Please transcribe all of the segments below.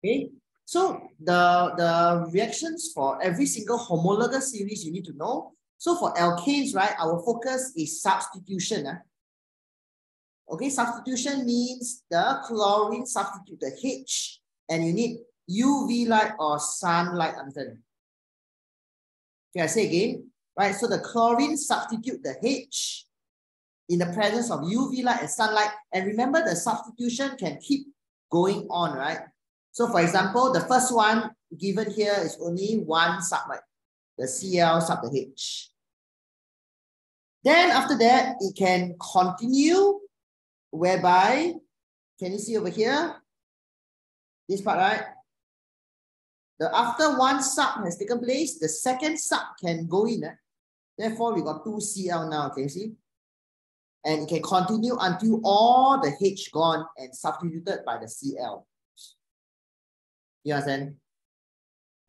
Okay, so the reactions for every single homologous series you need to know. So for alkanes, right, our focus is substitution. Okay, substitution means the chlorine substitute the H, and you need UV light or sunlight. Understand? Okay, I say again, right? So the chlorine substitute the H in the presence of UV light and sunlight. And remember, the substitution can keep going on, right? So for example, the first one given here is only one sub, right? The Cl sub the H. Then after that, it can continue, whereby, can you see over here? This part, right? After one sub has taken place, the second sub can go in. Therefore, we got 2 Cl now, can you see? And it can continue until all the H gone and substituted by the Cl. You understand?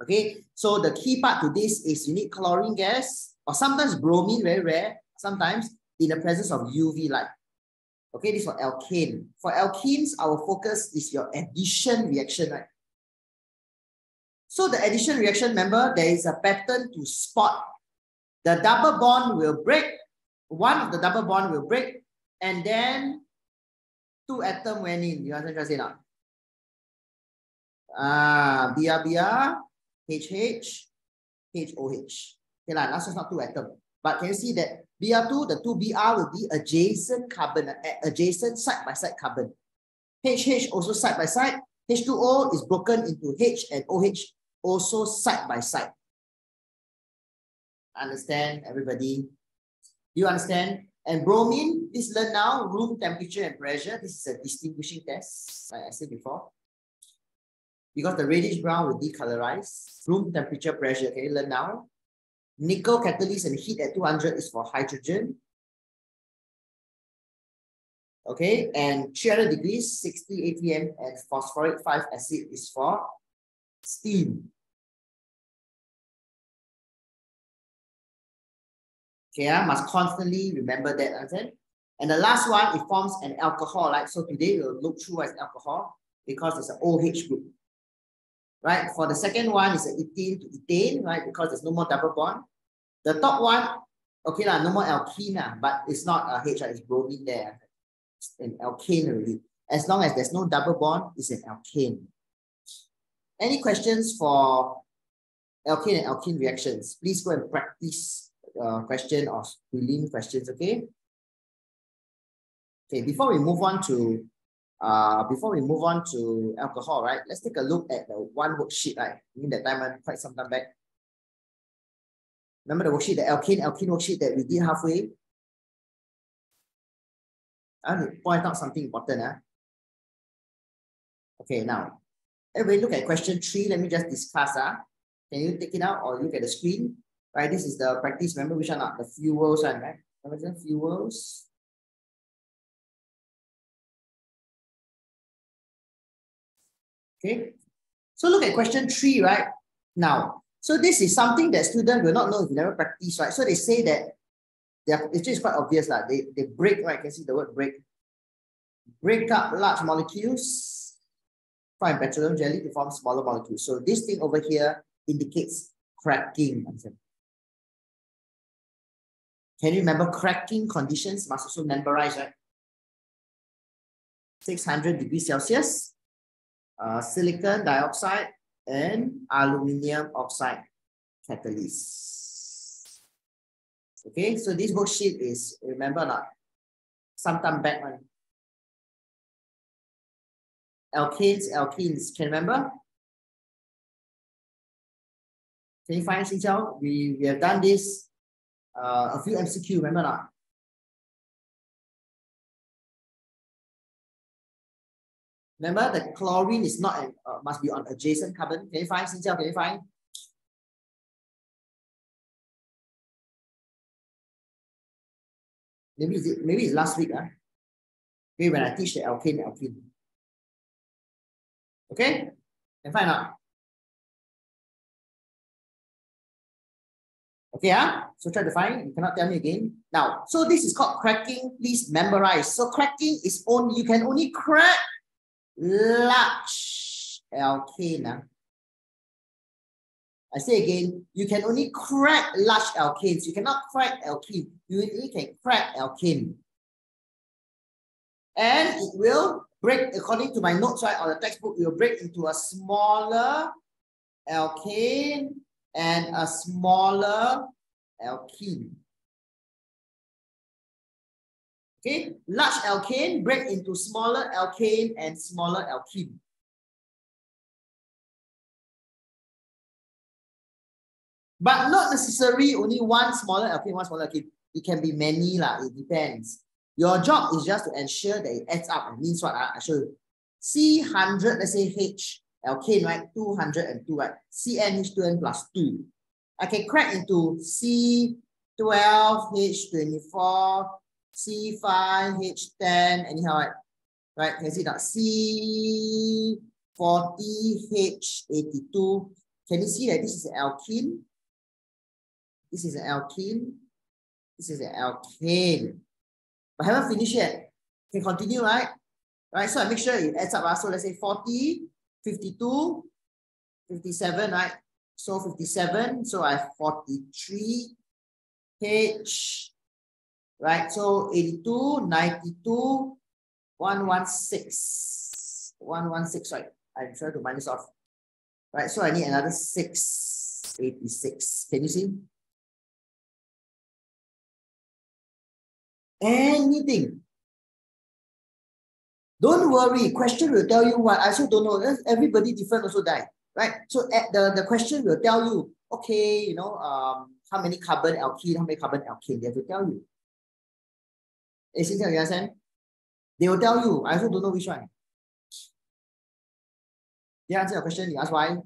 Okay, so the key part to this is you need chlorine gas, or sometimes bromine, very rare, sometimes in the presence of UV light. Okay, this is for alkane. For alkenes, our focus is your addition reaction, right? So the addition reaction, remember, there is a pattern to spot. The double bond will break, one of the double bond will break, and then 2 atoms went in. You understand what I'm saying now? Br, HH, HOH. Okay, that's just not 2 atoms. But can you see that Br2, the 2Br will be adjacent carbon, adjacent side-by-side carbon. HH also side-by-side. H2O is broken into H and OH also side-by-side. Understand, everybody? Do you understand? And bromine, please learn now, room temperature and pressure. This is a distinguishing test, like I said before. Because the reddish brown will decolorize. Room temperature, pressure, okay, learn now. Nickel catalyst and heat at 200 is for hydrogen. Okay, and 300 degrees, 60 atm, and phosphoric 5 acid is for steam. Okay, I must constantly remember that, understand? And the last one, it forms an alcohol, right? So today we'll look through as alcohol because it's an OH group. Right, for the second one is an ethene to ethane, right? Because there's no more double bond. The top one, okay, no more alkene, but it's not a H, it's bromine there. It's an alkane already. As long as there's no double bond, it's an alkane. Any questions for alkane and alkene reactions? Please go and practice question or prelim questions, okay? Okay, before we move on to alcohol, right? Let's take a look at the one worksheet, right? I mean that time quite some time back. Remember the worksheet, the alkane worksheet that we did halfway? I want to point out something important. Okay, now, everybody look at question 3. Let me just discuss. Can you take it out or look at the screen? Right, this is the practice. Remember which one? The fuels one, right? Remember the fuels? Okay, so look at question 3, right? Now, so this is something that students will not know if you never practice, right? So they say that it's just quite obvious, like they break, right? You can see the word break. Break up large molecules, find petroleum jelly to form smaller molecules. So this thing over here indicates cracking. Can you remember cracking conditions? Must also memorize, right? 600 degrees Celsius. Silicon dioxide and aluminium oxide catalyst. Okay, so this worksheet is, remember not, sometime back one. Alkanes, alkenes, can you remember? Can you find, Xinjiao? We have done this, a few MCQ, remember not? Remember, the chlorine is not must be on adjacent carbon. Can you find, Xinjiao? Can you find? Maybe it's last week. Okay, when I teach the alkane. Okay, can find out. Okay, so try to find. You cannot tell me again. Now, so this is called cracking. Please memorize. So cracking is only, you can only crack large alkane. I say again, you can only crack large alkanes. You cannot crack alkene. You only can crack alkane. And it will break, according to my notes, right, on the textbook, it will break into a smaller alkane and a smaller alkene. Okay, large alkane break into smaller alkane and smaller alkene. But not necessarily only one smaller alkane, one smaller alkene. It can be many, it depends. Your job is just to ensure that it adds up. It means what? I show you. C100, let's say H, alkane, right? 202, right? CnH2n plus 2. I can crack into C12H24, C5H10, anyhow, right? Right, can you see that? C40H82. Can you see that this is an alkene? This is an alkene. This is an alkane. But I haven't finished yet. Can continue, right? Right, so I make sure it adds up. So let's say 40, 52, 57, right? So 57, so I have 43 H, right? So 82, 92, 116, 116, right? I'm trying to minus off, right? So I need another 6, 86. Can you see? Anything. Don't worry, question will tell you what. I also don't know. Everybody different also die, right? So the question will tell you, okay, you know, how many carbon alkene, how many carbon alkane, they have to tell you. You understand? They will tell you. I also don't know which one. They answer your question, you ask why.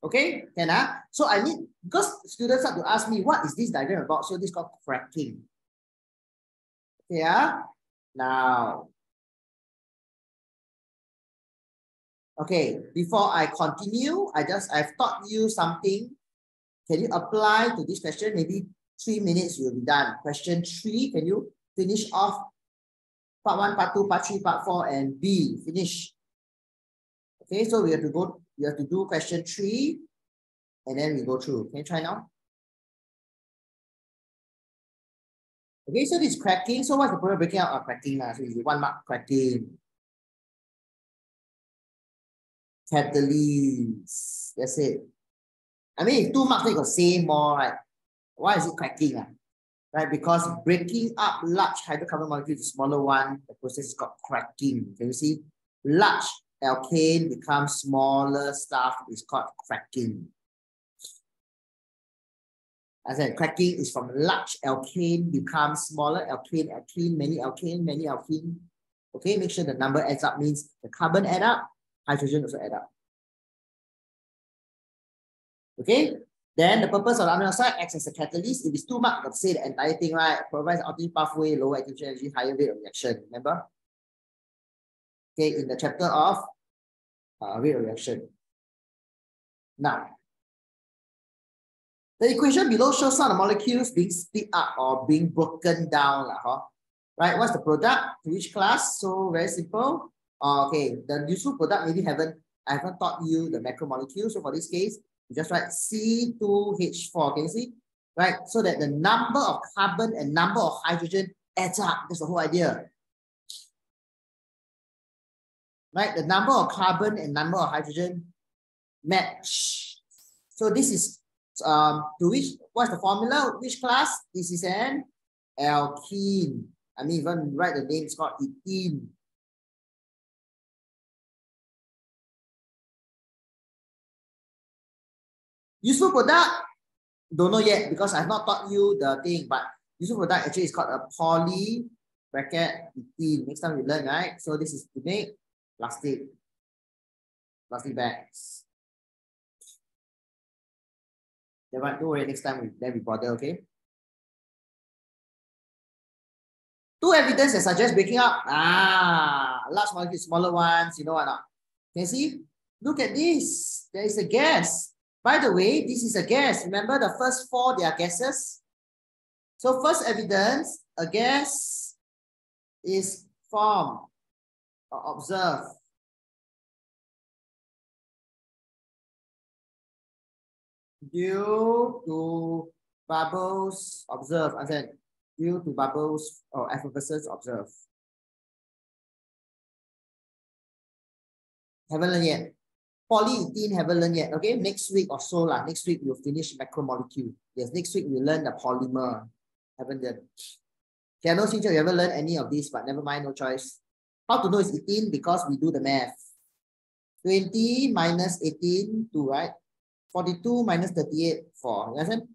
Okay, can so I need, because students have to ask me, what is this diagram about? So this is called cracking. Okay, now. Okay, before I continue, I've taught you something. Can you apply to this question? Maybe 3 minutes, you'll be done. Question 3, can you finish off part 1, part 2, part 3, part 4, and B, finish. Okay, so we have to do question 3, and then we go through. Can you try now? Okay, so this is cracking. So what's the problem breaking out of cracking? So it's 1 mark cracking. Catalysts. That's it. I mean, if 2 marks, they got say more, right? Why is it cracking? Right? Because breaking up large hydrocarbon molecules to smaller one, the process is called cracking. Can you see? Large alkane becomes smaller stuff, is called cracking. As I said, cracking is from large alkane becomes smaller alkane, alkene, many alkane, many alkene. Okay, make sure the number adds up, means the carbon add up, hydrogen also add up. Okay, then the purpose of the amino acid acts as a catalyst. If it's 2 marks, let's say the entire thing, right? Provides alternating pathway, lower activation energy, higher rate of reaction. Remember? Okay, in the chapter of rate of reaction. Now, the equation below shows some of the molecules being split up or being broken down. Right? What's the product to which class? So very simple. Okay, the useful product maybe I haven't taught you the macromolecule. So for this case, you just write C2H4. Can you see? Right? So that the number of carbon and number of hydrogen adds up. That's the whole idea. Right? The number of carbon and number of hydrogen match. So this is to which, what's the formula? Which class? This is an alkene. I mean, even write the name, it's called ethene. Useful product, don't know yet because I've not taught you the thing, but useful product actually is called a poly bracket ethene. Next time we learn, right? So this is to make plastic bags. Don't worry, next time we bother, okay? 2 evidence that suggest breaking up. Large molecules, smaller ones, you know what not? Can you see? Look at this. There is a gas. By the way, this is a gas. Remember the first 4, they are gases. So first evidence, a gas. is formed or observed due to bubbles observed, understand? Due to bubbles or effervescence observed. Haven't learned yet. Polyethylene haven't learned yet. Okay, next week or so lah. Next week we'll finish macromolecule. Yes, next week we'll learn the polymer. Haven't learned. Okay, I know since you haven't learned any of this, but never mind, no choice. How to know it's 18? Because we do the math. 20 minus 18, 2, right? 42 minus 38, 4. You understand?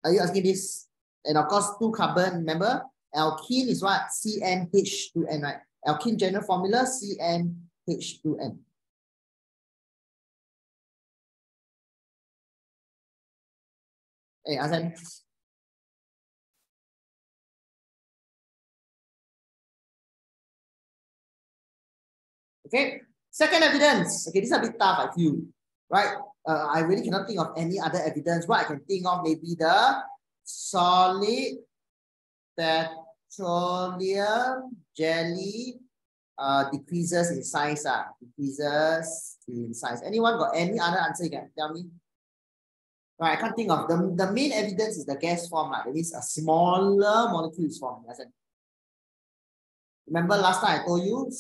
Are you asking this? And of course, 2 carbon, remember? Alkene is what? CnH2n, right? Alkene general formula, CnH2n. Hey, understand? Okay, second evidence. Okay, this is a bit tough, I feel, right? I really cannot think of any other evidence. What I can think of maybe the solid petroleum jelly decreases in size. Decreases in size. Anyone got any other answer you can tell me? Right, I can't think of. The main evidence is the gas form. That means a smaller molecule is formed. Remember last time I told you,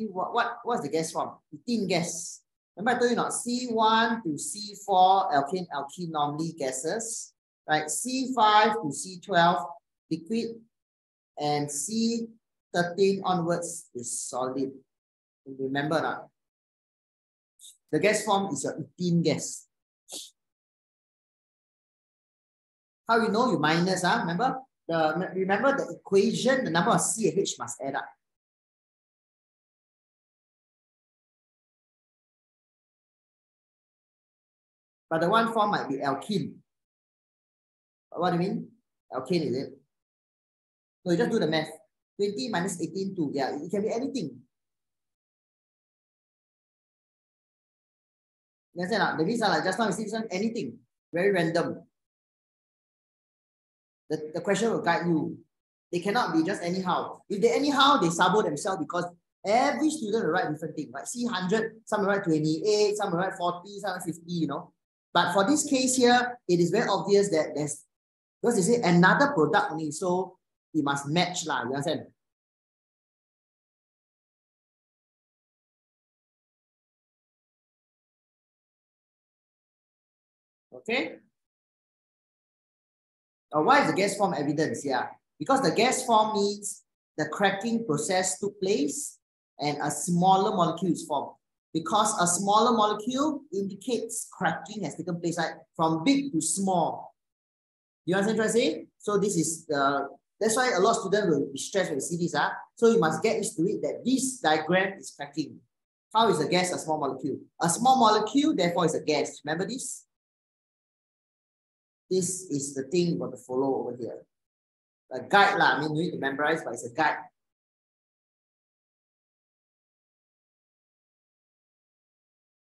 what's the gas form? Ethene gas. Remember I told you not? C1 to C4 alkane, alkene normally gases, right? C5 to C12 liquid, and C13 onwards is solid. Remember that? The gas form is your ethene gas. How you know? You minus, remember? Remember the equation, the number of CH must add up. But the one form might be alkene. What do you mean? Alkane, is it? No, you just do the math. 20 minus 18, 2. Yeah, it can be anything. You understand? The reason like just now you see this one, anything. Very random. The question will guide you. They cannot be just anyhow. If they anyhow, they sabo themselves because every student will write different things. Right? See 100, some will write 28, some will write 40, some will write 50, you know. But for this case here, it is very obvious that there's, because they say another product only, so it must match lah, you understand? Okay. Why is the gas form evidence? Yeah, because the gas form means the cracking process took place and a smaller molecule is formed. Because a smaller molecule indicates cracking has taken place, right? From big to small. You understand what I'm saying? So this is the, that's why a lot of students will be stressed when they see this. So you must get used to it that this diagram is cracking. How is a gas a small molecule? A small molecule, therefore, is a gas. Remember this? This is the thing you got to follow over here. A guide lah. I mean, you need to memorize, but it's a guide.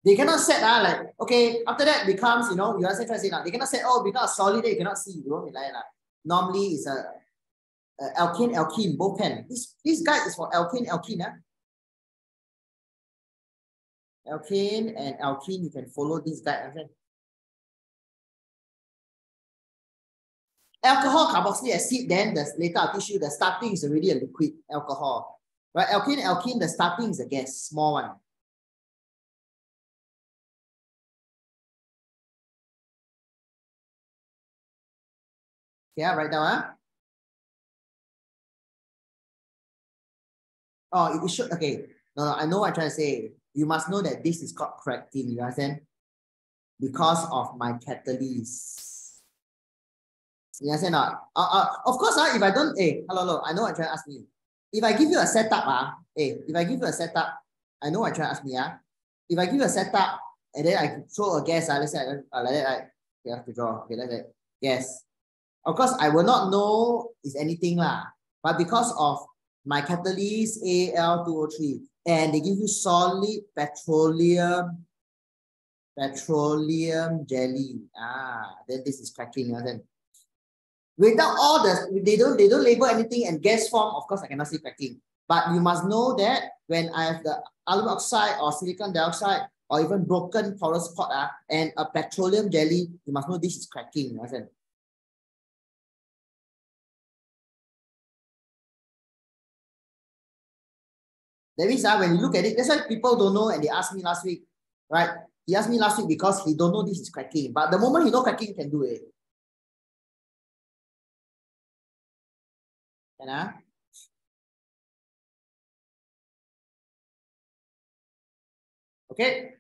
They cannot set like, okay, after that becomes, you know, you understand what I'm saying now. They cannot set, oh, because solid, you cannot see. You don't like that. Normally it's a alkane, alkene, both can. This guide is for alkane, alkene. Alkane and alkene, you can follow this guide. Okay? Alcohol, carboxylic acid, then later I'll teach you the starting is already a liquid alcohol. Right? Alkane, alkene, the starting is a gas, small one. Okay, write down. Oh, it should, okay. No, I know what I'm trying to say. You must know that this is called cracking, you understand? Because of my catalyst. You understand not? Of course, if I don't, hello, I know what you're trying to ask me. If I give you a setup, if I give you a setup, I know what you're trying to ask me. If I give you a setup and then I throw a gas, let's say like that, you have to draw. Okay, let's say gas. Of course, I will not know is anything lah, but because of my catalyst Al2O3, and they give you solid petroleum jelly. Then this is cracking. Then Without all they don't label anything and gas form, of course I cannot say cracking. But you must know that when I have the aluminum oxide or silicon dioxide or even broken porous pot and a petroleum jelly, you must know this is cracking. Understand? That means when you look at it, that's why people don't know and they asked me last week, right? He asked me last week because he don't know this is cracking. But the moment he know cracking, he can do it. Can Okay.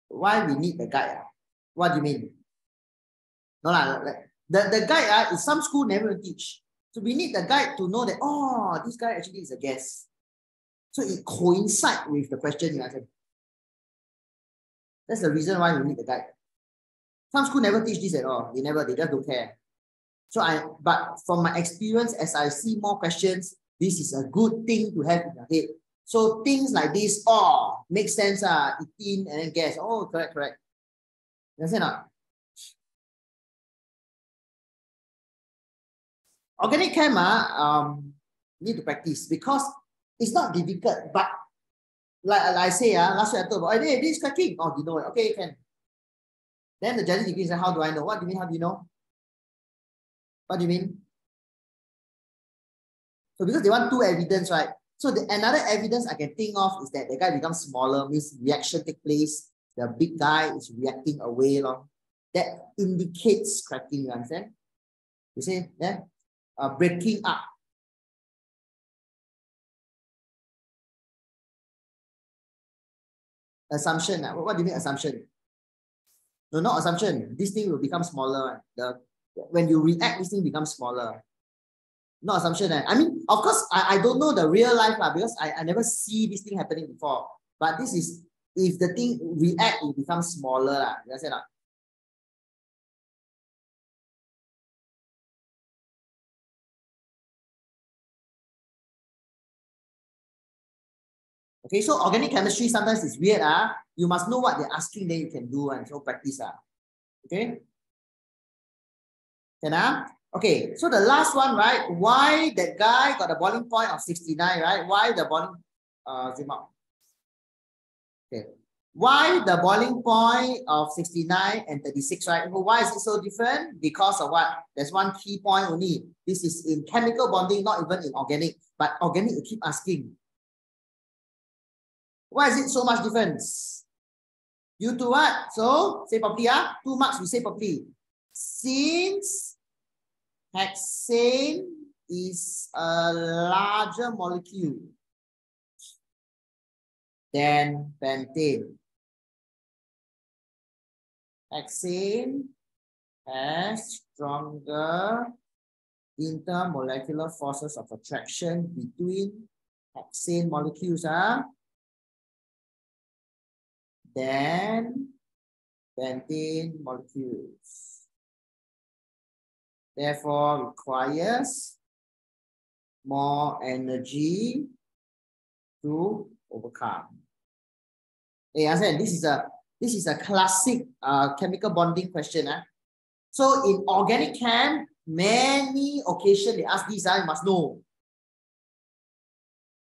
Why we need the guide? What do you mean? No, the guide is some school never teach. So we need the guide to know that, oh, this guy actually is a guess. So it coincides with the question you answered. That's the reason why we need the guide. Some school never teach this at all. They just don't care. So but from my experience, as I see more questions, this is a good thing to have in your head. So things like this, oh, makes sense, 18 and then gas. Oh, correct. You understand not? Organic chem, need to practice because it's not difficult, but like I say, last week I told about, hey, this is cracking. Oh, you know it. Okay, can. Then the jelly degree is how do I know? What do you mean? How do you know? What do you mean? So because they want two evidence, right? So another evidence I can think of is that the guy becomes smaller, means reaction take place. The big guy is reacting away. That indicates cracking, you understand? You see, yeah? Breaking up. Assumption. What do you mean assumption? No, not assumption. This thing will become smaller. When you react, this thing becomes smaller. No assumption. I mean, of course, I don't know the real life because I never see this thing happening before. But this is, if the thing react, it becomes smaller. You understand? Okay, so organic chemistry sometimes is weird. You must know what they're asking, then you can do and so practice. Okay? Can Okay, so the last one, right? Why that guy got a boiling point of 69, right? Why the boiling zoom out. Okay. Why the boiling point of 69 and 36, right? Why is it so different? Because of what? There's one key point only. This is in chemical bonding, not even in organic. But organic, you keep asking. Why is it so much difference? Due to what? So, say properly, 2 marks, we say properly. Since hexane is a larger molecule than pentane. Hexane has stronger intermolecular forces of attraction between hexane molecules than pentane molecules. Therefore, requires more energy to overcome. Hey, Asen, this is a classic chemical bonding question. So in organic chem, many occasions they ask this, you must know.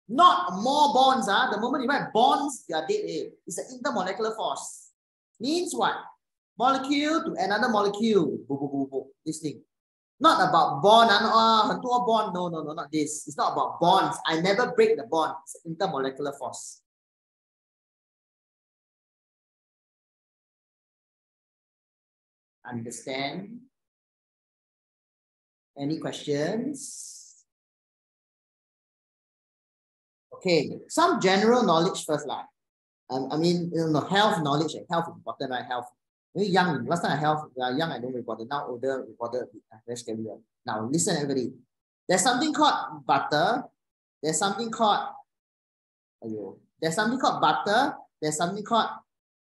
Not more bonds. The moment you write bonds, they are dead. It's an intermolecular force. Means what? Molecule to another molecule. This thing. Not about bond. Bond. No, not this. It's not about bonds. I never break the bond. It's an intermolecular force. Understand? Any questions? Okay, some general knowledge first. I mean, health knowledge. Health is important, right? Health. Very young. Last time I young, I don't report it. Now older, reported. Very scary. Now listen, everybody. There's something called butter. There's something called There's something called butter. There's something called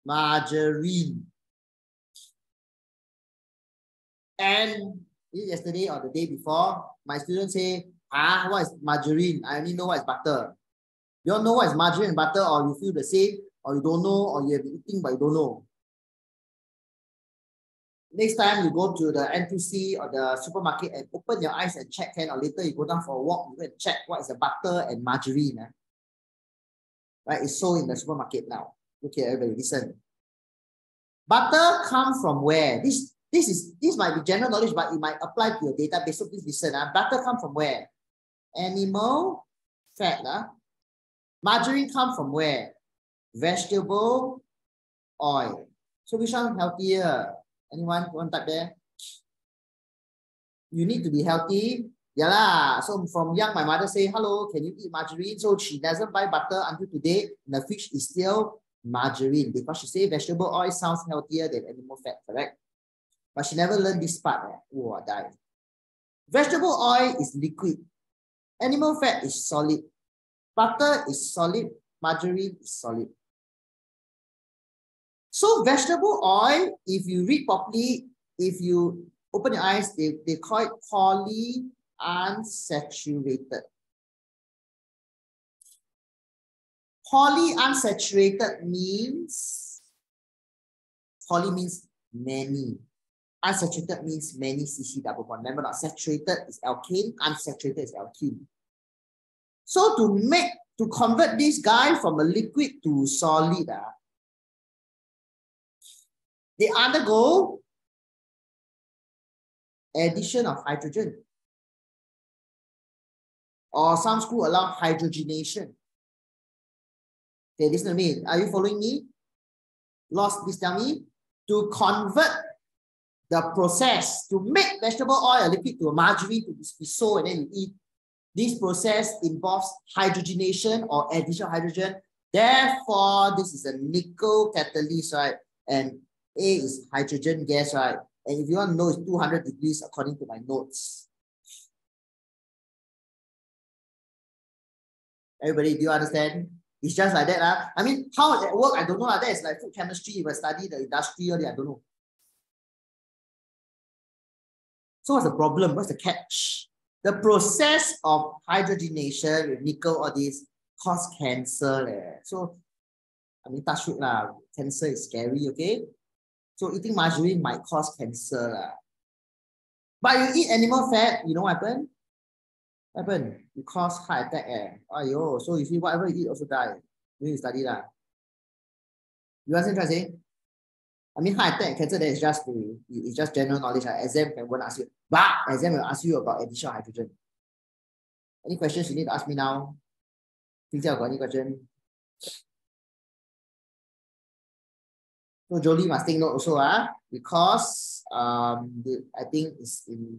margarine. And yesterday or the day before, my students say, what is margarine? I only know what is butter. You all know what is margarine and butter, or you feel the same, or you don't know, or you have been eating but you don't know? Next time you go to the NTC or the supermarket and open your eyes and check, or later you go down for a walk, you go and check what is the butter and margarine. Right? It's sold in the supermarket now. Okay, everybody, listen. Butter comes from where? This might be general knowledge, but it might apply to your database. So please listen. Butter comes from where? Animal fat. Margarine comes from where? Vegetable oil. So which one healthier? Anyone? One type there? You need to be healthy. Yeah lah. So from young, my mother say, hello, can you eat margarine? So she doesn't buy butter until today. The fish is still margarine because she say vegetable oil sounds healthier than animal fat, correct? But she never learned this part. Oh, I died. Vegetable oil is liquid. Animal fat is solid. Butter is solid. Margarine is solid. So vegetable oil, if you read properly, if you open your eyes, they call it polyunsaturated. Polyunsaturated means, poly means many. Unsaturated means many CC double bond. Remember not, saturated is alkane, unsaturated is alkene. So to convert this guy from a liquid to solid, they undergo addition of hydrogen. Or some school allow hydrogenation. Okay, listen to me. Are you following me? Lost, please tell me. To convert the process, to make vegetable oil a liquid to a margarine to be sold and then you eat, this process involves hydrogenation or addition of hydrogen. Therefore, this is a nickel catalyst, right? And A is hydrogen gas, right? And if you want to know, it's 200 degrees according to my notes. Everybody, do you understand? It's just like that. I mean, how it work, I don't know. That is like food chemistry. If I study the industry, I don't know. So what's the problem? What's the catch? The process of hydrogenation with nickel or this cause cancer. So, I mean, touch wood lah. Cancer is scary, okay? So eating margarine might cause cancer lah. But you eat animal fat, you know what happened? What happened? You cause heart attack. Ayo, so you see whatever you eat also die. You need to study lah. You understand what I'm saying? I mean, heart attack, cancer, that is just it's just general knowledge. Exam won't ask you, but exam will ask you about additional hydrogen. Any questions you need to ask me now? Think you got any question? So Jolie must take note also, because I think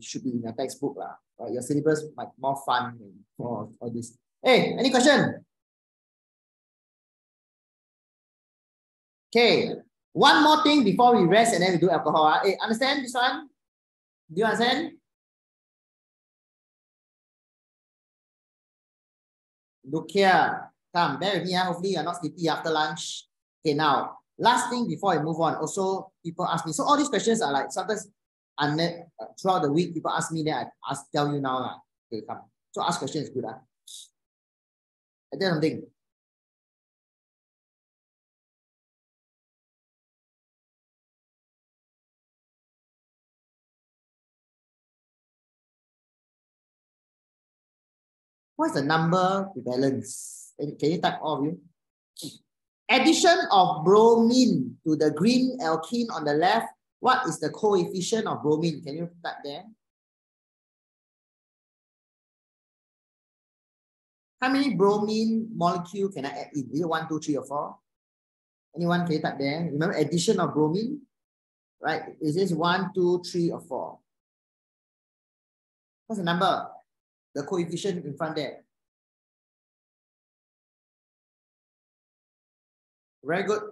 should be in your textbook lah. Right? Your syllabus might be more fun for all this. Hey, any question? Okay, one more thing before we rest and then we do alcohol. Hey, understand this one? Do you understand? Look here. Come, bear with me. Hopefully you're not sleepy after lunch. Okay, now, last thing before I move on. Also, people ask me. So all these questions are like sometimes throughout the week, people ask me, then I tell you now. Okay, come. So ask questions is good. I tell something. What's the number to balance? Can you type all of you? Addition of bromine to the green alkene on the left. What is the coefficient of bromine? Can you type there? How many bromine molecule can I add in? Is it 1, 2, 3, or 4? Anyone can you type there? Remember addition of bromine? Right? Is this 1, 2, 3, or 4? What's the number? The coefficient in front there. Very good.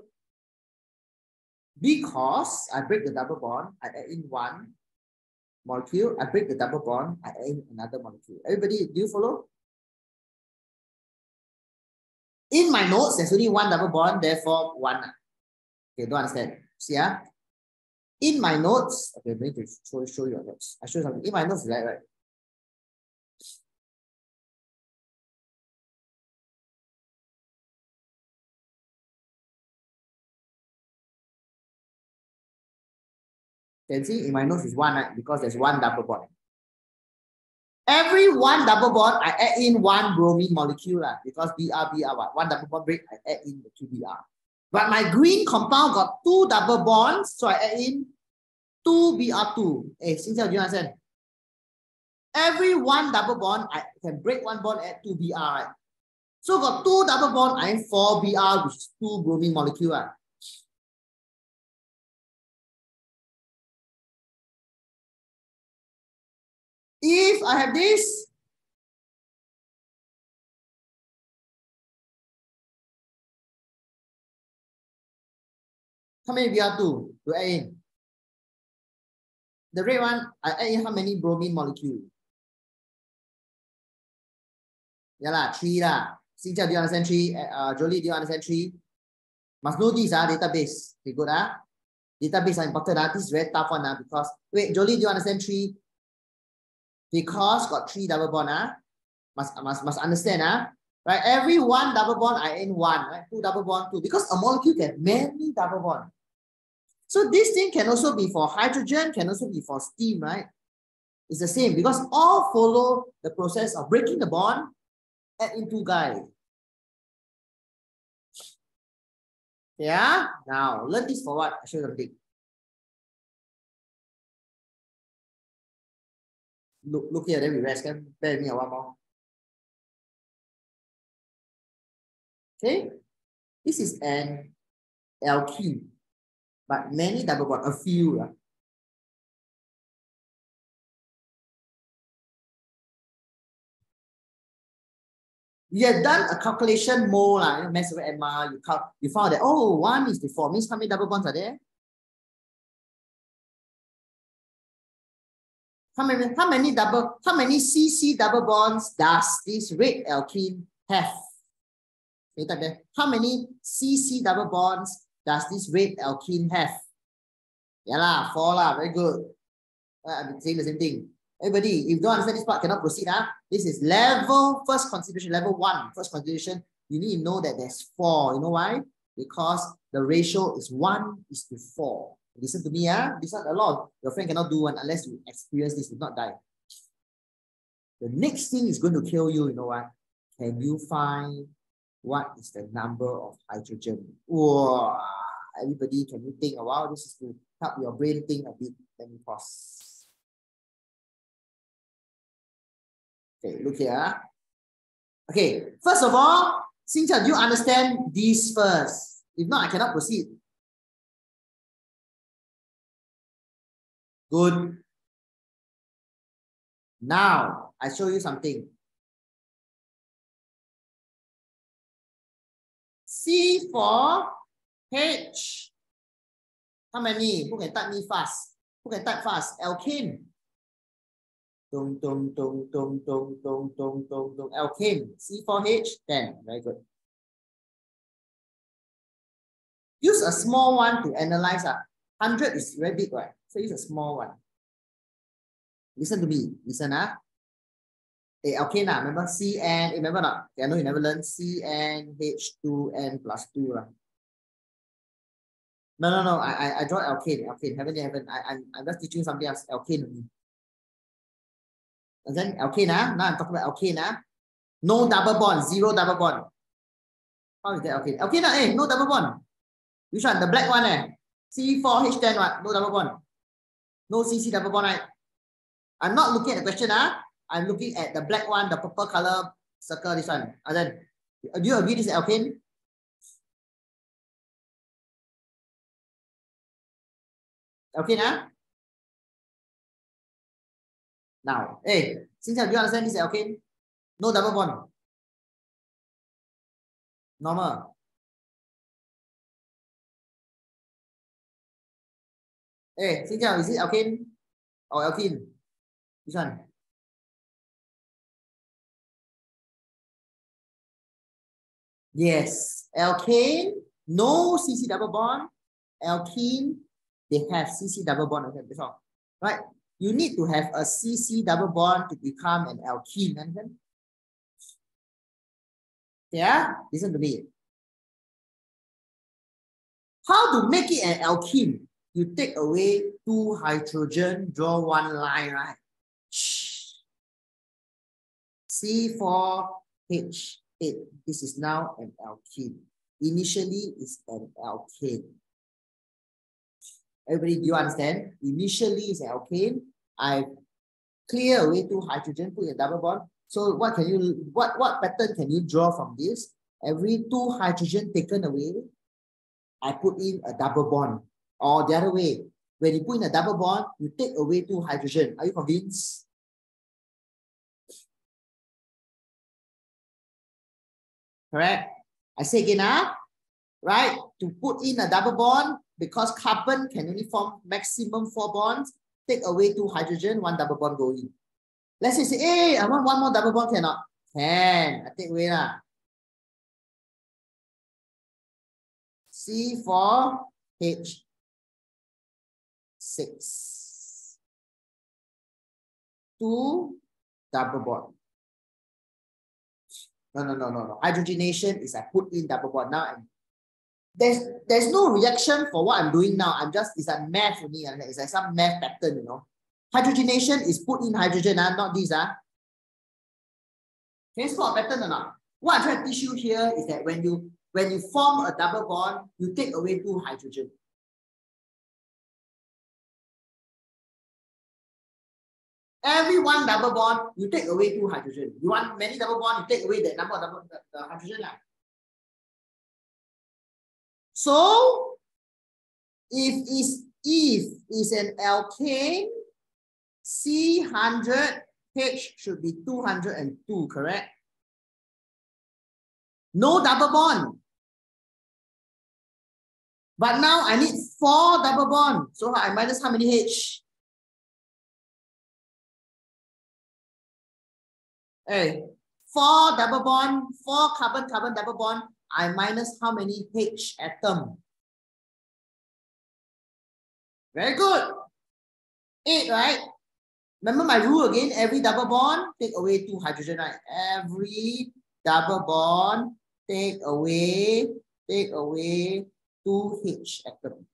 Because I break the double bond, I add in 1 molecule. I break the double bond, I add in another molecule. Everybody, do you follow? In my notes, there's only 1 double bond, therefore 1. Okay, don't understand. See, in my notes, okay, I'm going to show you your notes. I show you something. In my notes, is that right? Can see in my notes is 1, right? Because there's 1 double bond. Every 1 double bond, I add in 1 bromine molecule because Br, what? 1 double bond break, I add in the 2 Br. But my green compound got 2 double bonds, so I add in 2 Br2. Hey, Cynthia, do you understand? Every 1 double bond, I can break 1 bond, add 2 Br, right? So got 2 double bond, I add 4 Br, which is 2 bromine molecule. If I have this, how many Br2 to add in? The red one, I add in how many bromine molecule? Yeah lah, 3 lah. Cynthia, do you understand 3? Jolie, do you understand 3? Must know this database. Okay, good Database are important This is very tough one because wait, Jolie, do you understand 3? Because got 3 double bond must understand right? Every 1 double bond I add in 1, right? 2 double bond 2 because a molecule can have many double bond. So this thing can also be for hydrogen, can also be for steam, right? It's the same because all follow the process of breaking the bond, add in 2 guys. Yeah, now learn this for what? I show you something. Look here, then we rest. Can bear with me a while more. Okay, this is an alkene, but many double bond, a few. You have done a calculation more, mess with MR, you found that, oh, 1 is to 4, means how many double bonds are there? How many CC double bonds does this red alkene have? Can you type there? How many CC double bonds does this red alkene have? Yeah lah, 4 lah, very good. I'm saying the same thing. Everybody, if you don't understand this part, cannot proceed. This is first consideration, level 1, first consideration. You need to know that there's 4. You know why? Because the ratio is 1:4. Listen to me, this one a lot of your friend cannot do one unless you experience this, you will not die. The next thing is going to kill you, you know what? Can you find what is the number of hydrogen? Wow, everybody, can you think a while? This is to help your brain think a bit. Let me pause. Okay, look here. Okay, first of all, Cynthia, do you understand this first? If not, I cannot proceed. Good. Now, I show you something. C4H. How many? Who can type me fast? Who can type fast? Alkane. Alkane. C4H, 10. Very good. Use a small one to analyze. 100 is very big, right? So use a small one. Listen to me. Listen, alkane, remember CN, remember not? Okay, I know you never learned CnH2n plus 2. No. I draw alkane. Haven't. I'm just teaching something else. Alkane. And then alkane, now I'm talking about alkane. No double bond, 0 double bond. How is that alkane? Alkane, no double bond. Which one? The black one, C4H10, what? No double bond. No CC double bond, right? I'm not looking at the question, I'm looking at the black one, the purple color circle, this one. And then, do you agree this is alkane? Alkane, Now, Cynthia, do you understand this is alkane? No double bond. Normal. Cynthia, is it alkane or alkene? Which one? Yes, alkane, no CC double bond. Alkene, they have CC double bond. Okay, that's all. Right? You need to have a CC double bond to become an alkene. Understand? Yeah? Listen to me. How to make it an alkene? you take away 2 hydrogen, draw 1 line, right? C4H8. This is now an alkene. Initially, it's an alkane. Everybody, do you understand? Initially, it's an alkane. I clear away 2 hydrogen, put a double bond. So what pattern can you draw from this? Every 2 hydrogen taken away, I put in a double bond. Or the other way, when you put in a double bond, you take away 2 hydrogen. Are you convinced? Correct? I say again, right? To put in a double bond, because carbon can only form maximum 4 bonds, take away 2 hydrogen, 1 double bond go in. Let's say, hey, I want 1 more double bond, cannot? Can. I take away lah. C4H6. 2 double bond. No. Hydrogenation is I put in double bond. Now there's no reaction for what I'm doing now. It's a math for me. It's like some math pattern, you know. Hydrogenation is put in hydrogen, not this. Can you spot a pattern or not? What I'm trying to teach you here is that when you form a double bond, you take away 2 hydrogen. Every 1 double bond, you take away 2 hydrogen. You want many double bond, you take away the number of the hydrogen. So, if is an alkane, C100H should be 202, correct? No double bond. But now I need 4 double bond. So I minus how many H? Hey, 4 double bond, 4 carbon-carbon double bond. I minus how many H atom? Very good. 8, right? Remember my rule again, every double bond, take away 2 hydrogen, right? Every double bond, take away 2 H atom.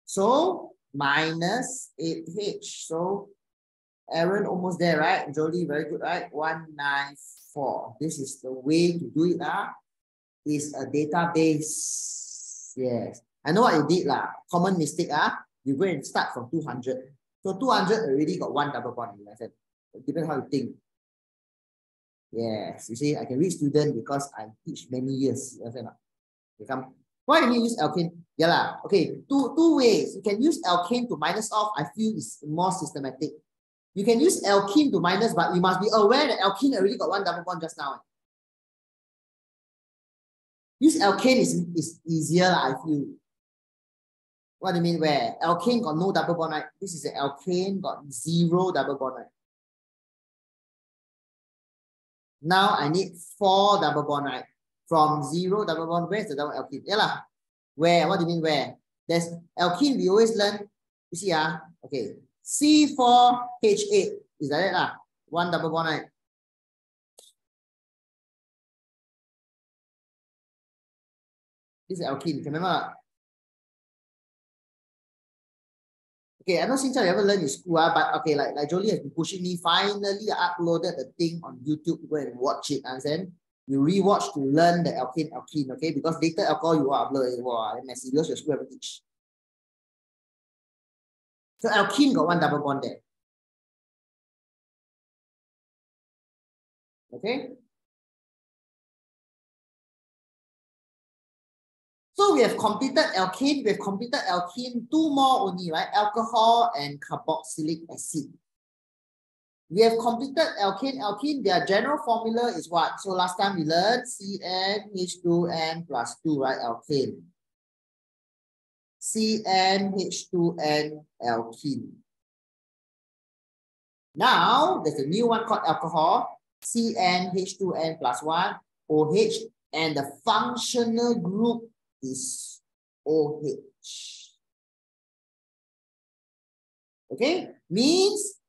So, minus 8H. So, Aaron almost there, right? Jolie, very good, right? 194. This is the way to do it. Is a database. Yes. I know what you did. Common mistake. You go and start from 200. So 200 already got 1 double bond. It depends how you think. Yes. You see, I can read student because I teach many years. Why do you use alkane? Yeah. Okay. Two ways. You can use alkane to minus off. I feel it's more systematic. You can use alkene to minus, but you must be aware that alkene already got 1 double bond just now. Use alkane is easier, I feel. What do you mean where? Alkane got no double bond, right? This is an alkane, got 0 double bond, right? Now I need 4 double bond, right? From 0 double bond, where's the double alkene? Yeah, where? What do you mean where? There's alkene, we always learn. You see, okay. C4H8 is that 1 double bond, right? This is alkene, remember? Okay, I know since you haven't learned in school, but okay, like Jolie has been pushing me. Finally, I uploaded the thing on YouTube to go and watch it. Understand? You rewatch to learn the alkene, okay? Because later alcohol you will upload it. Wow, messy because your school haven't teach. So alkene got 1 double bond there. Okay. So we have completed alkane. We have completed alkene. 2 more only, right? Alcohol and carboxylic acid. We have completed alkane. Their general formula is what? So last time we learned CnH2n plus 2, right? Alkane. CnH2n alkene. Now, there's a new one called alcohol. CnH2n plus 1, OH. And the functional group is OH. Okay? Means,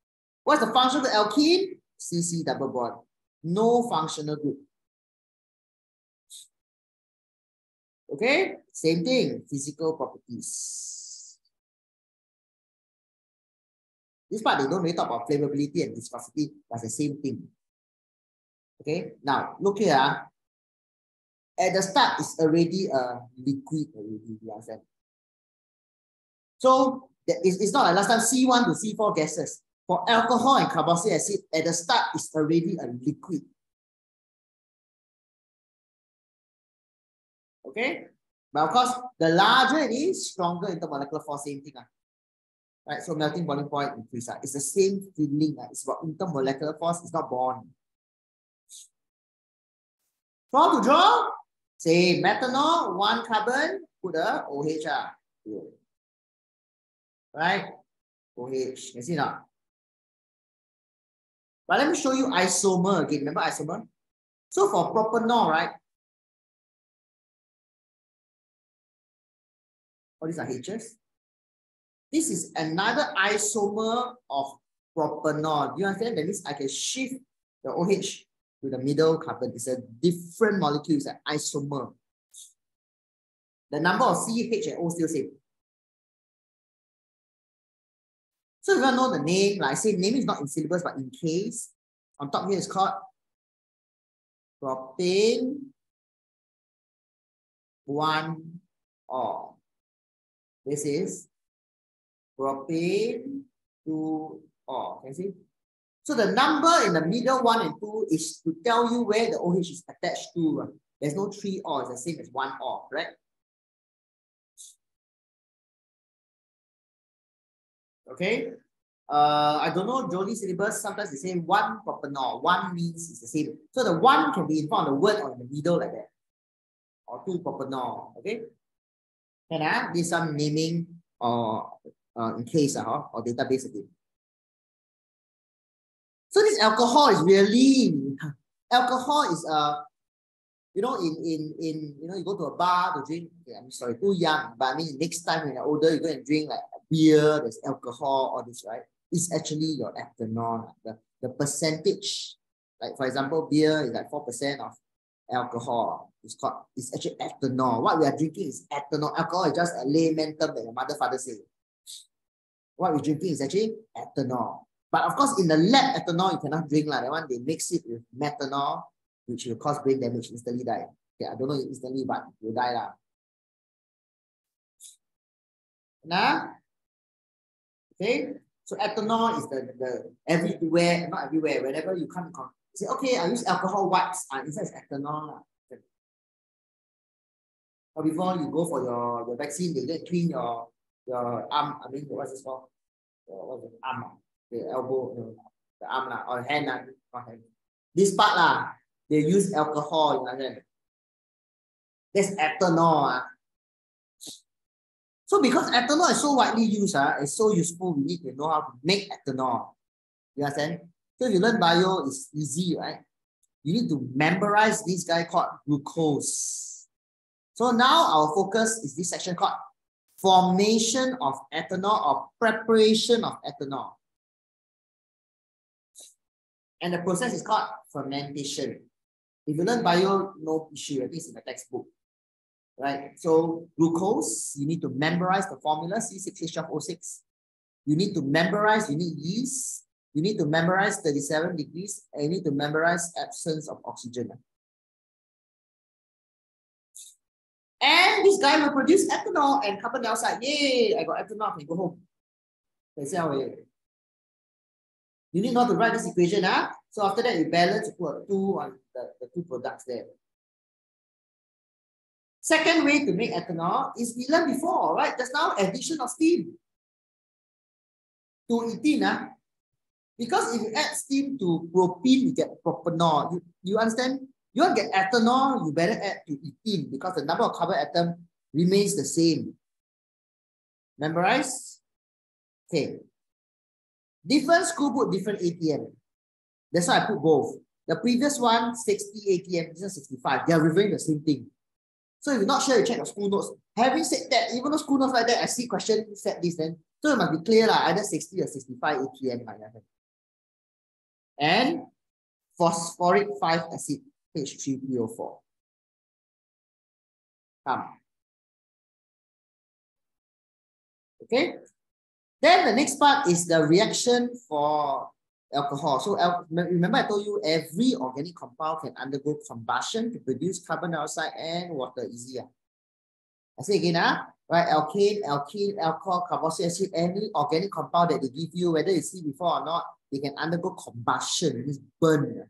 what's the functional alkene? CC double bond. No functional group. Okay, same thing, physical properties. This part, they don't really talk about flammability and viscosity, that's the same thing. Okay, now look here. At the start, it's already a liquid already, you understand? So it's not like last time C1 to C4 gases. For alcohol and carboxylic acid, at the start, it's already a liquid. Okay? But of course, the larger it is, stronger intermolecular force, same thing. Right? So melting boiling point increase. It's the same feeling. It's about intermolecular force, it's not bond. Draw to draw, say methanol, 1 carbon, put a OH. Right? OH. You see now? But let me show you isomer again. Remember isomer? So for propanol, right? All these are H's. This is another isomer of propanol. Do you understand? That means I can shift the OH to the middle carbon. It's a different molecule. It's an isomer. The number of C, H, and O still same. So if you want to know the name, like I say, name is not in syllabus, but in case. On top here is called propane 1-or. This is propane 2-or. Can you see? So the number in the middle 1 and 2 is to tell you where the OH is attached to. There's no 3-or, it's the same as 1-or, correct? Okay. I don't know Jolie syllabus. Sometimes they say 1 propanol. 1 means it's the same. So the 1 can be in front of the word or in the middle like that. Or 2 propanol. Okay. And this is some naming or in case or database again. So this alcohol is really alcohol is you know you go to a bar to drink. Okay, I'm sorry, too young, but I mean next time when you're older, you go and drink like beer, there's alcohol, all this, right? It's actually your ethanol. The percentage, like for example, beer is like 4% of alcohol. It's actually ethanol. What we are drinking is ethanol. Alcohol is just a layman term that your mother, father say. What we're drinking is actually ethanol. But of course, in the lab, ethanol you cannot drink. That one, they mix it with methanol, which will cause brain damage, instantly die. Okay, I don't know instantly, but you'll die lah. Now, okay, so ethanol is the everywhere, not everywhere, whenever you come in contact, say, okay, I use alcohol wipes, inside is ethanol. Or before you go for your vaccine, they get clean your arm, I mean, what's this called? What's the arm? The elbow, the arm or hand, not hand. This part they use alcohol. That's ethanol. So because ethanol is so widely used, it's so useful, we need to know how to make ethanol. You understand? So if you learn bio, it's easy, right? You need to memorize this guy called glucose. So now our focus is this section called formation of ethanol or preparation of ethanol. And the process is called fermentation. If you learn bio, no issue. I think it's in the textbook. Right? So glucose, you need to memorize the formula C6H12O6. You need to memorize, you need yeast. You need to memorize 37 degrees. And you need to memorize absence of oxygen. And this guy will produce ethanol and carbon dioxide. Yay, I got ethanol, I can go home. You need not to write this equation. So after that, you balance, you put a 2 on the two products there. Second way to make ethanol is we learned before, right? Just now, addition of steam to ethene. Because if you add steam to propene, you get propanol. You understand? You want to get ethanol, you better add to ethene because the number of carbon atom remains the same. Memorize? Okay. Different school put different ATM. That's why I put both. The previous one, 60 ATM, this is 65. They are referring the same thing. So if you're not sure, you check your school notes. Having said that, even though school notes like that, I see question set this then. So it must be clear, either 60 or 65 ATM. And phosphoric 5 acid, H3PO4. Okay. Then the next part is the reaction for alcohol. So remember I told you every organic compound can undergo combustion to produce carbon dioxide and water. Easy. I say again, right? Alkane, alkene, alcohol, carboxylic acid, any organic compound that they give you, whether you see before or not, they can undergo combustion, it means burn.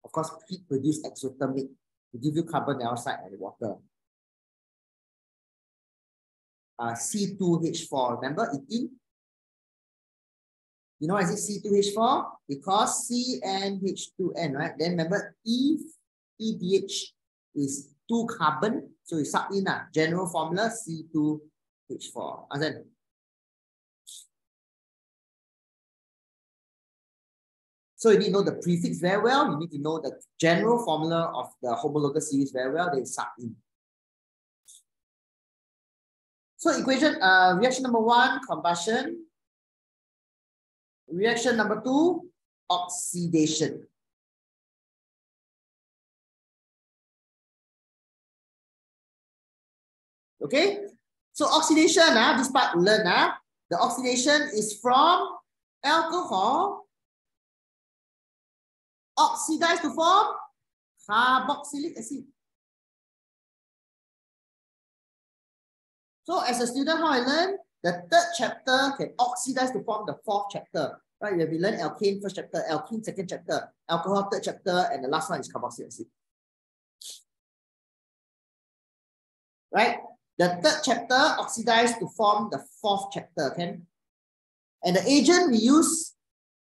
Of course, heat produce exothermic to give you carbon dioxide and water. C2H4, remember ethene? You know why is it C2H4? Because C and H2N, right? Then remember EDH is 2 carbon, so you sub in general formula C2H4. Understand? So you need to know the prefix very well. You need to know the general formula of the homologous series very well. Then sub in. So equation, reaction number 1, combustion. Reaction number 2, oxidation. Okay, so oxidation, this part learn, the oxidation is from alcohol oxidized to form carboxylic acid. So as a student, how I learn? The 3rd chapter can oxidize to form the 4th chapter. Right? We learn alkane 1st chapter, alkene 2nd chapter, alcohol 3rd chapter, and the last one is carboxylic acid. Right? The 3rd chapter oxidized to form the 4th chapter, okay? And the agent we use,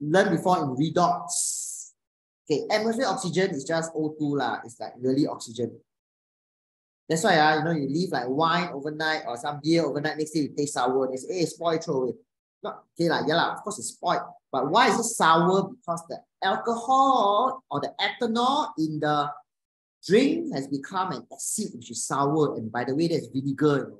learned before in redox. Okay, atmospheric oxygen is just O2 lah. It's like really oxygen. That's why you leave like wine overnight or some beer overnight, next day you taste sour. They say, hey, spoil, throw away. Not okay lah, yeah lah, of course it's spoiled. But why is it sour? Because the alcohol or the ethanol in the drink has become an acid which is sour, and by the way, there's vinegar.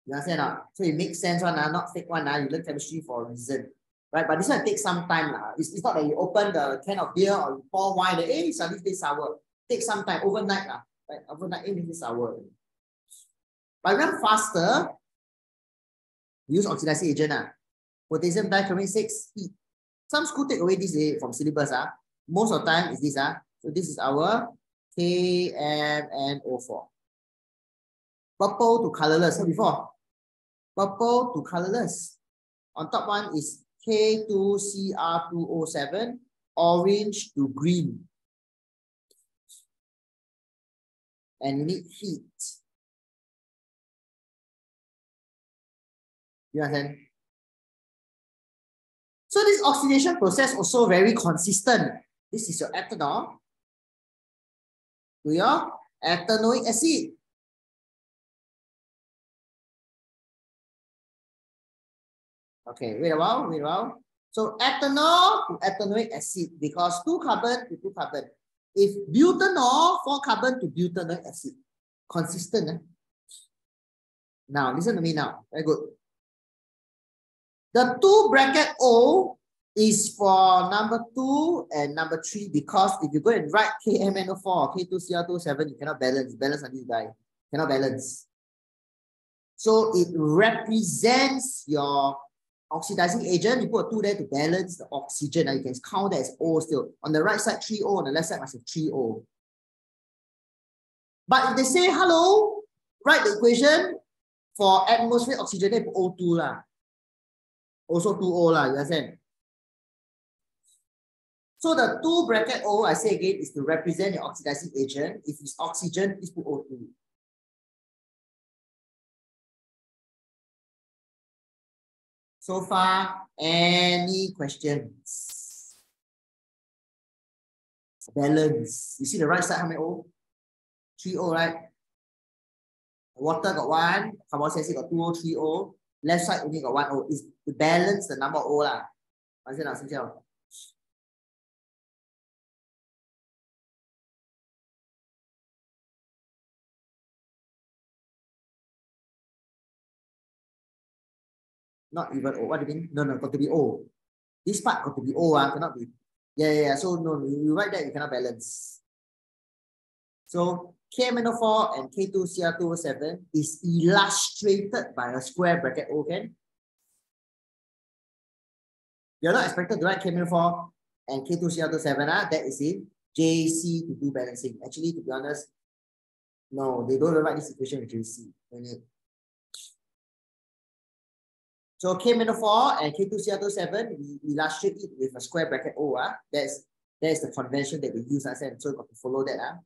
You understand? So it makes sense one, not fake one. You learn chemistry for a reason. Right? But this one takes some time. It's not that you open the can of beer or you pour wine, hey, suddenly tastes sour. Take some time, overnight. Right? Overnight, it tastes sour. But run faster, use oxidizing agent. Potassium dichloride 6, heat. Some school take away this from syllabus. Most of the time is this. So this is our KMNO4. Purple to colorless. So before, purple to colorless. On top one is K2CR2O7, orange to green. And you need heat. You understand? So this oxidation process also very consistent. This is your ethanol to your ethanoic acid. Okay, wait a while. So ethanol to ethanoic acid because 2 carbon to 2 carbon. If butanol, 4 carbon to butanoic acid. Consistent. Now, listen to me now. Very good. The 2 bracket O is for number 2 and number 3 because if you go and write KMNO4 or K2CR27, you cannot balance. Balance on this guy. Cannot balance. So it represents your oxidizing agent. You put a 2 there to balance the oxygen. You can count that as O still. On the right side, 3O. On the left side, must have 3O. But if they say, hello, write the equation for atmospheric oxygen, they put O2 lah. Also 2O lah, you understand? So the 2 bracket O, I say again, is to represent your oxidizing agent. If it's oxygen, please put O2. So far, any questions? Balance. You see the right side, how many O? 3O, right? Water got 1, carboxylic acid got 2O, 3O. Left side only got 1O. Is to balance the number of O lah. Not even O. What do you mean? No, got to be O. This part got to be O, cannot be. Yeah. So no, you write that, you cannot balance. So KMNO4 and K2Cr2O7 is illustrated by a square bracket O, can? You're not expected to write KMNO4 and K2Cr2O7, that is in JC to do balancing. Actually, to be honest, no, they don't write this equation with JC. So KMNO4 and K2Cr2O7, we illustrate it with a square bracket O. That's the convention that we use. So you got to follow that.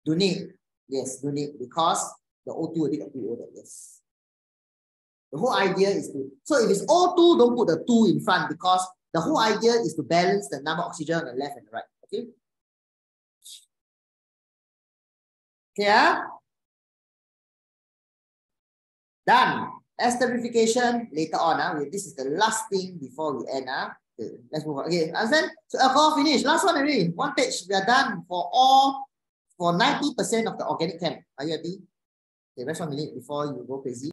Do need. Yes, do need, because the O2 will take a 2O that, yes. The whole idea is to, so if it's O2, don't put the 2 in front, because the whole idea is to balance the number of oxygen on the left and the right. Okay? Okay, done. Esterification later on. This is the last thing before we end. Okay, let's move on. Okay, understand? So alcohol finish. Last one already. One page. We are done for 90% of the organic chem. Are you happy? Okay, rest 1 minute before you go crazy.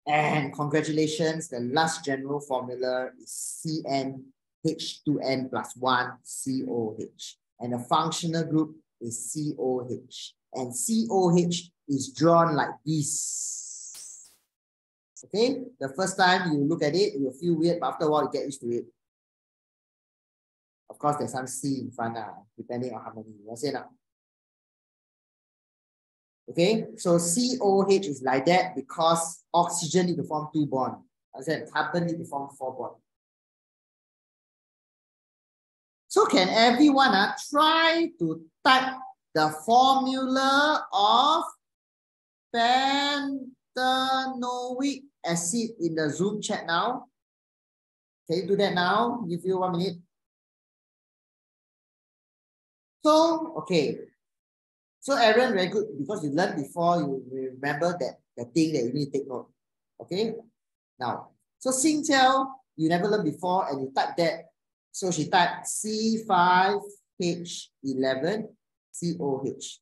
And congratulations, the last general formula is CnH2n plus 1 COH. And the functional group is COH. And COH is drawn like this. Okay? The first time you look at it, it will feel weird, but after a while, you get used to it. Of course, there's some C in front, depending on how many. You say now. Okay, so COH is like that because oxygen need to form 2 bonds. I said carbon need to form 4 bonds. So can everyone try to type the formula of pentanoic acid in the Zoom chat now? Can you do that now? Give you 1 minute. So, okay. So Aaron, very good, because you learned before, you remember that the thing that you need to take note. Okay? Now, so Xingqiao, you never learned before and you type that. So she typed C5H11COH,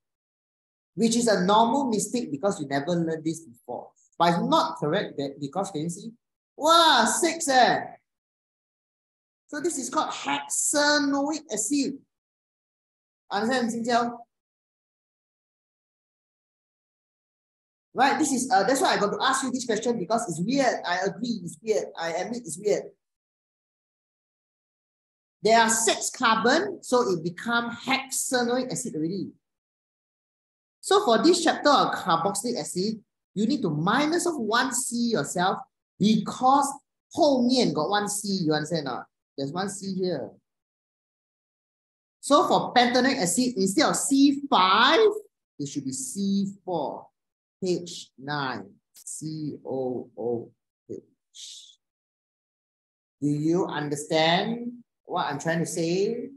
which is a normal mistake because you never learned this before. But it's not correct that because can you see? Wow, 6 eh. So this is called hexanoic acid. Understand, Xingqiao? Right, this is that's why I got to ask you this question because it's weird. I agree, it's weird. I admit it's weird. There are 6 carbon, so it becomes hexanoic acid already. So for this chapter of carboxylic acid, you need to minus of 1 C yourself because 后面 got 1 C. You understand not? There's 1 C here. So for pentanoic acid, instead of C5, it should be C4. H9 COOH. Do you understand what I'm trying to say?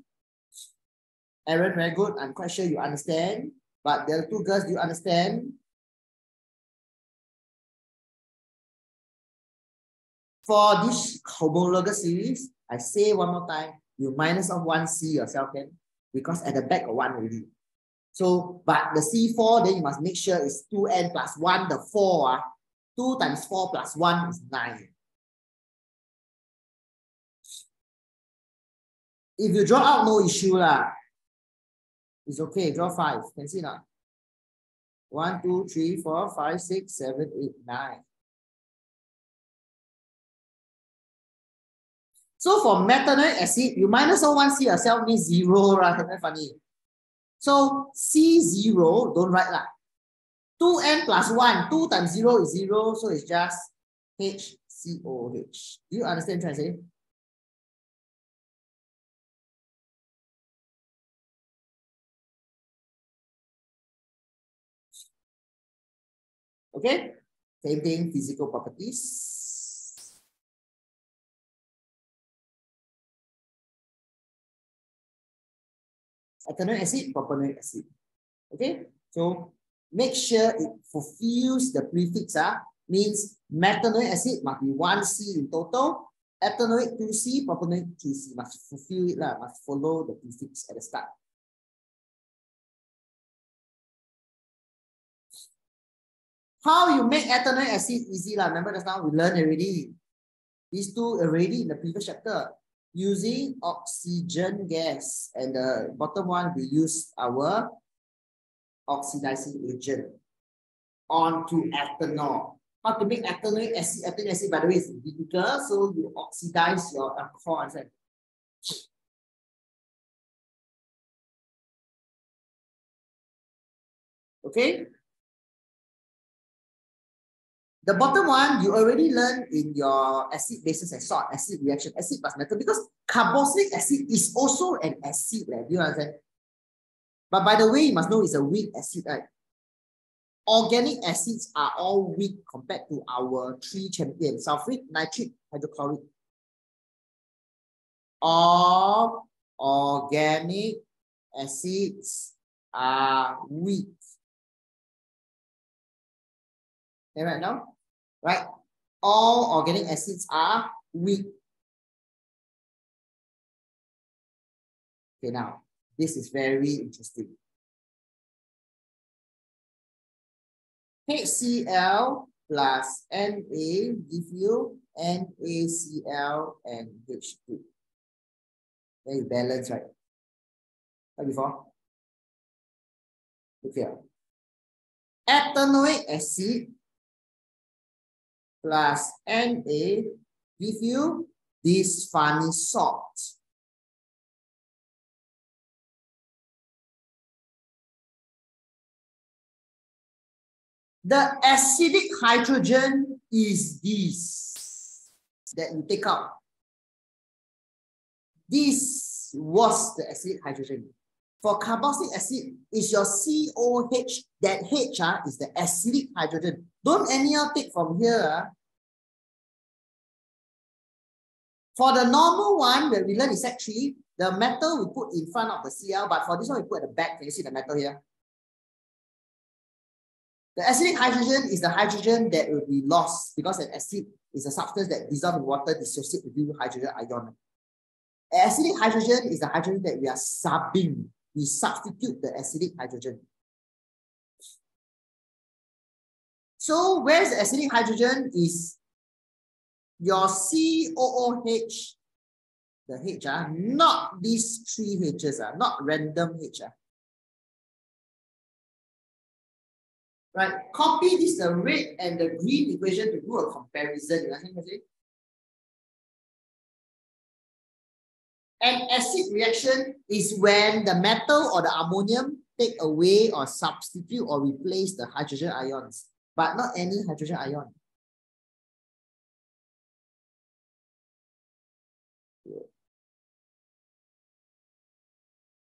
Aaron, very good. I'm quite sure you understand. But the 2 girls, do you understand? For this homologous series, I say one more time, you minus of 1 C yourself then, because at the back of 1 already. So, but the C4, then you must make sure it's 2n plus 1, the 4. 2 times 4 plus 1 is 9. If you draw out, no issue lah. It's okay, draw 5. Can see now? 1, 2, 3, 4, 5, 6, 7, 8, 9. So for metanoic acid, you minus of 1 C yourself means 0, right? Very funny. So C0, don't write lah. 2n plus 1, 2 times 0 is 0, so it's just HCOH. Do you understand what I'm trying to say? Okay, same thing, physical properties. Ethanoic acid, propanoic acid. Okay, so make sure it fulfills the prefix. Means metanoic acid must be 1 C in total. Ethanoic 2 C, propanoic 3 C. Must fulfill it, must follow the prefix at the start. How you make ethanoic acid easy? Remember just now we learned already. These 2 already in the previous chapter. using oxygen gas. And the bottom one, we use our oxidizing agent onto ethanol. How to make ethanoic acid? Ethanoic acid, by the way, is vinegar. So you oxidize your alcohol. Okay. The bottom one, you already learned in your acid, bases, and salt, acid reaction, acid plus metal, because carboxylic acid is also an acid. Do you understand? But by the way, you must know it's a weak acid, right? Organic acids are all weak compared to our three champions: sulfuric, nitric, hydrochloric. All organic acids are weak. Okay, right now? Right? All organic acids are weak. Okay, now, this is very interesting. HCl plus Na give you NaCl and H2. Very balanced, right? What before? Look here. Ethanoic acid plus Na give you this funny salt. The acidic hydrogen is this that you take out. This was the acidic hydrogen. For carboxylic acid, is your COH, that H is the acidic hydrogen. Don't anyhow take from here. For the normal one, when we learn in Sec 3, the metal we put in front of the Cl, but for this one, we put at the back. Can you see the metal here? The acidic hydrogen is the hydrogen that will be lost because an acid is a substance that dissolves in water, dissociates with new hydrogen ion. Acidic hydrogen is the hydrogen that we are subbing. We substitute the acidic hydrogen. So where's the acidic hydrogen is your COOH, the H, not these three H's, not random H. Right, copy this, the red and the green equation to do a comparison. An acid reaction is when the metal or the ammonium take away or substitute or replace the hydrogen ions, but not any hydrogen ion.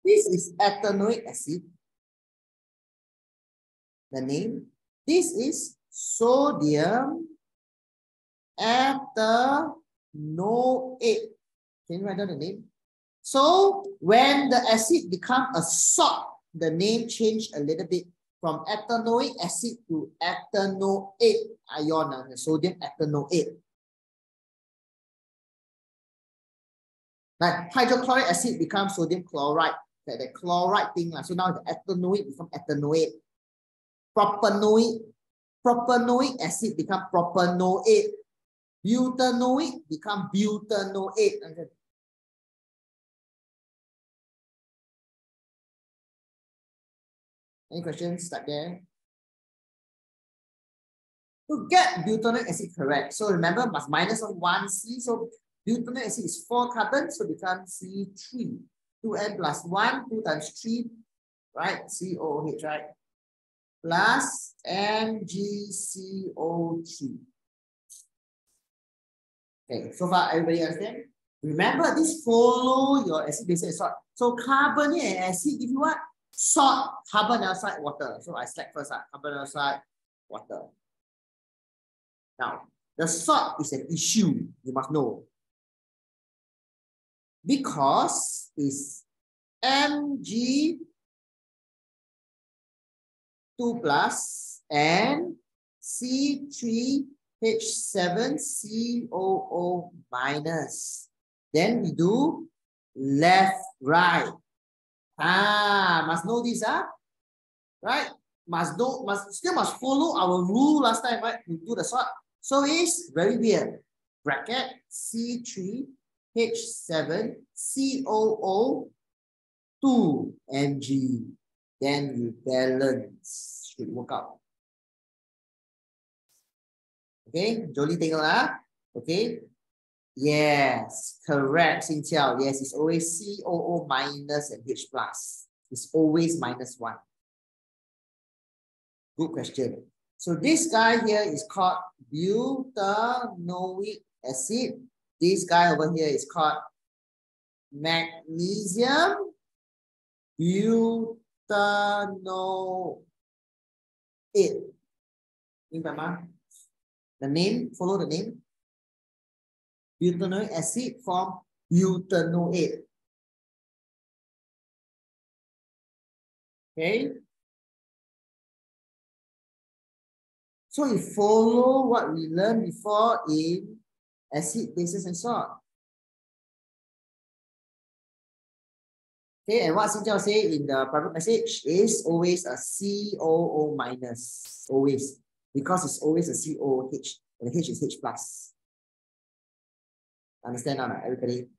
This is ethanoic acid. The name. This is sodium ethanoate. Can you write down the name? So when the acid become a salt, the name changed a little bit from ethanoic acid to ethanoate ion, the sodium ethanoate. Like hydrochloric acid becomes sodium chloride, the chloride thing. So now the ethanoate becomes ethanoate. Propanoic acid become propanoate. Butanoic become butanoate. Any questions? Start there. To get butanoic acid correct, so remember must minus of 1C. So butanoic acid is 4 carbons, so become C3. 2N plus 1, 2 times 3, right? COOH, right? Plus MgCO3. Okay, so far everybody understand? Remember, this follow your acid, base, and salt. So carbonate and acid give you what? Salt, carbon dioxide, water. So I select first, carbon dioxide, water. Now, the salt is an issue, you must know. Because it's Mg2 plus and C3H7COO minus. Then we do left, right. Must know this, right? Still must follow our rule last time, right? We do the sort. So it's very weird. Bracket C3 H7COO2 Mg. Then you balance. Should work out. Okay, Jolie tengok lah. Okay. Yes, correct, Xinqiao. Yes, it's always COO minus and H plus. It's always -1. Good question. So this guy here is called butanoic acid. This guy over here is called magnesium butanoate. The name, follow the name. Butanoic acid from butanoate. Okay. So you follow what we learned before in acid, bases, and salt. Okay, and what Xinjiao say in the private message is always a COO minus, always, because it's always a COOH, and the H is H plus. Understand now, everybody?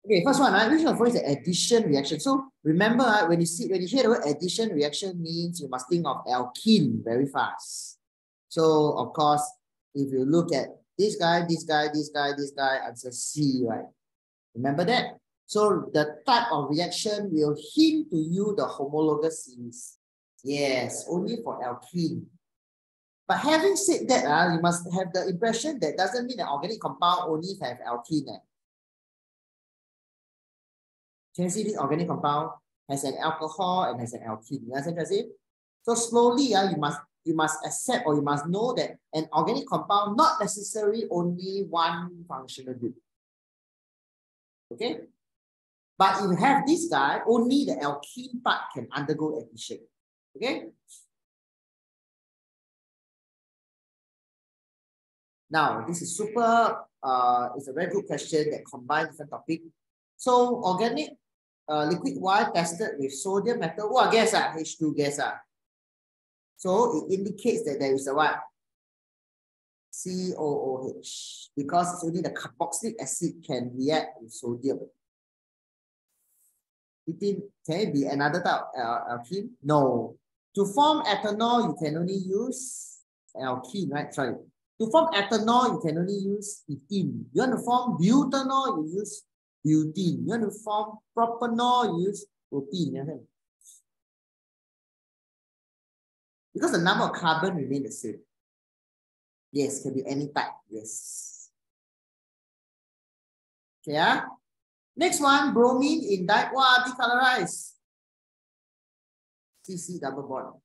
Okay, first one, which one is the addition reaction? So remember, when you hear the word addition reaction, means you must think of alkene very fast. So of course, if you look at this guy, this guy, this guy, this guy, answer C, right? Remember that? So the type of reaction will hint to you the homologous series. Yes, only for alkene. But having said that, you must have the impression that doesn't mean that organic compound only have alkene. Can you see this organic compound has an alcohol and has an alkene? You understand what I say? So slowly, you must accept or you must know that an organic compound not necessarily only one functional group. Okay? But if you have this guy, only the alkene part can undergo addition. Okay? Now, this is super, it's a very good question that combines different topics. So organic liquid Y tested with sodium metal, gas, H2 gas. So it indicates that there is a what? COOH, because it's only the carboxylic acid can react with sodium. Can it be another type of alkene? No. To form ethanol, you can only use alkene, right? Sorry. To form ethanol, you can only use ethene. You want to form butanol, you use butene. You want to form propanol, you use propene. Because the number of carbon remain the same. Yes, can be any type. Yes. Okay. Next one, bromine in decolorize. CC double bond.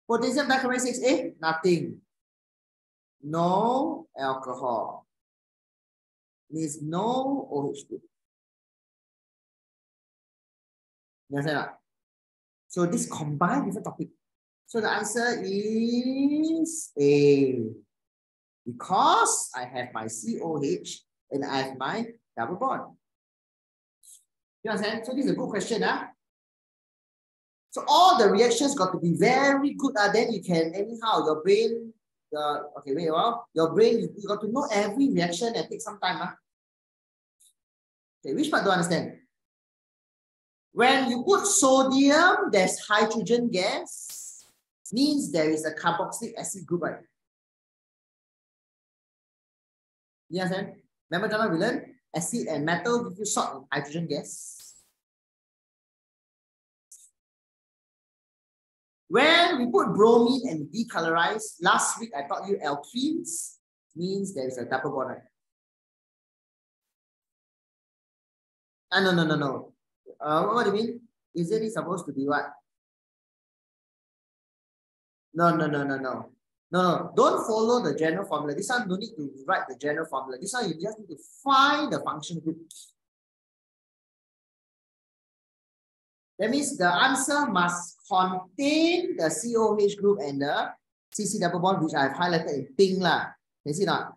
Potassium dichloride 6A, nothing. No alcohol. Means no OH group. You understand that? So this combine different topic. So the answer is A. Because I have my COH and I have my double bond. You understand? So this is a good question. So all the reactions got to be very good. Then you can anyhow, your brain, okay, wait a while. Your brain, you got to know every reaction and take some time. Okay, which part do you understand? When you put sodium, there's hydrogen gas. Means there is a carboxylic acid group, right? You understand? Remember, John, we learned acid and metal give you salt and hydrogen gas. When we put bromine and decolorize, last week I taught you alkenes, means there is a double bond, right? No. What do you mean? Isn't it supposed to be what? No. Don't follow the general formula. This one, no need to write the general formula. This one, you just need to find the function group. That means the answer must contain the COH group and the CC double bond, which I've highlighted in pink. Can you see that?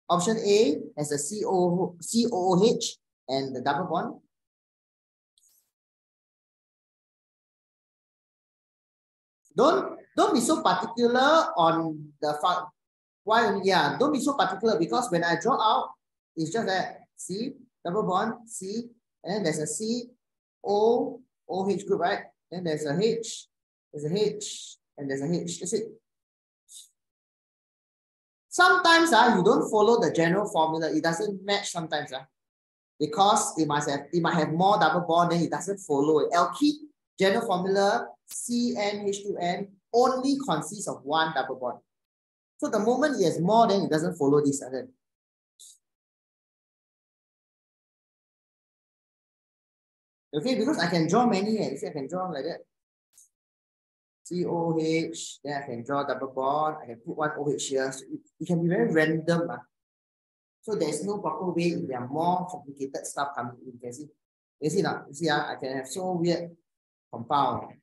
Option A has a COOH and the double bond. Don't be so particular on the fact. Why only? Yeah, don't be so particular because when I draw out, it's just that C, double bond, C, and then there's a C, O, OH group, right? Then there's a H, and there's a H. That's it. Sometimes you don't follow the general formula. It doesn't match sometimes. Because it might have more double bond, then it doesn't follow it. Alkene, general formula, CnH2n only consists of one double bond. So the moment it has more, then it doesn't follow this. Okay, because I can draw many. You see, I can draw like that. COH, then I can draw double bond. I can put one OH here. So it can be very random. So there's no proper way if there are more complicated stuff coming in. You can see. You see now? You see, I can have so weird compound.